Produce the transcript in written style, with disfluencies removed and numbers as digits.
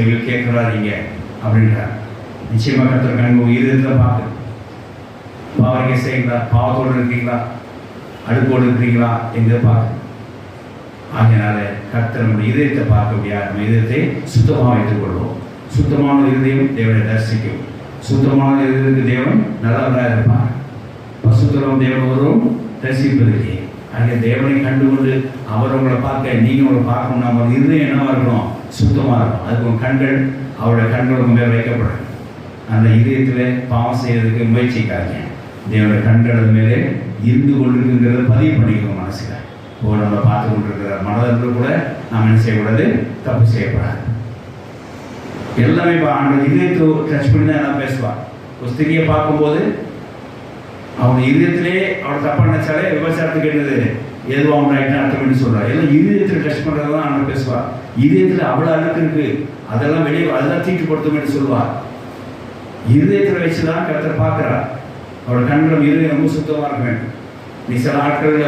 கேட்கறாதீங்க அப்படின்றார். நிச்சயமாக கர்த்தர் கண்கள் இருதயத்தில் பார்த்து பாவரிக்கை செய்யுங்களா, பாவத்தோடு இருக்கீங்களா, அடுப்போடு இருக்கிறீங்களா என்று பார்க்க. ஆகையினால கர்த்தர் நம்முடைய இதயத்தை பார்க்க முடியாது. நம்ம இதயத்தை சுத்தமாக வைத்துக் கொள்வோம். சுத்தமான இருதயம் தேவனை தரிசிக்கும். சுத்தமான இருதயத்துக்கு தேவன் நல்லவராக இருப்பார். பசுத்தரம் தேவன் ஒருவரும் தரிசிப்பதில்லை. ஆகிய தேவனை கண்டுகொண்டு அவர் உங்களை பார்க்க, நீங்கள் உங்களை பார்க்கணும். நம்ம இருதயம் என்னவா இருக்கணும்? சுத்தமாக இருக்கும். அதுக்கு உங்கள் கண்கள் அவருடைய கண்களுக்கு மேல் வைக்கப்படும். அந்த இதயத்தில் பாவம் செய்யறதுக்கு முயற்சிக்காதீங்க. தேவனுடைய கண்கள் மேலே இருந்து கொண்டிருக்குங்கிறத பதிவு பண்ணிக்கணும் மனசில். இப்போ நம்ம பார்த்து கொண்டிருக்கிற மனதில் கூட நாம் என்ன செய்யக்கூடாது? தப்பு செய்யக்கூடாது. எல்லாமே இப்போ அந்த இதயத்தை டச் பண்ணி தான் எல்லாம் பேசுவார். ஒரு ஸ்திரியை பார்க்கும்போது அவங்க இதயத்திலே அவர் தப்பாக நினைச்சாலே விபச்சாரத்துக்கு என்னது எதுவாக உண்டாயிட்டு அர்த்தம் சொல்கிறார். எல்லாம் இதயத்தில் டச் பண்ணுறது தான் அவங்க பேசுவார். இதயத்தில் அவ்வளோ அழுக்கு இருக்கு, அதெல்லாம் வெளியே அதெல்லாம் தீட்டுப்படுத்தும் என்று சொல்லுவார். இருதயத்தில் வச்சு தான் கர்த்தர் பார்க்குறார். அவரோட கண்கள் இருதயம் ரொம்ப சுத்தமாக இருக்க வேண்டும். நீ சில ஆட்கள்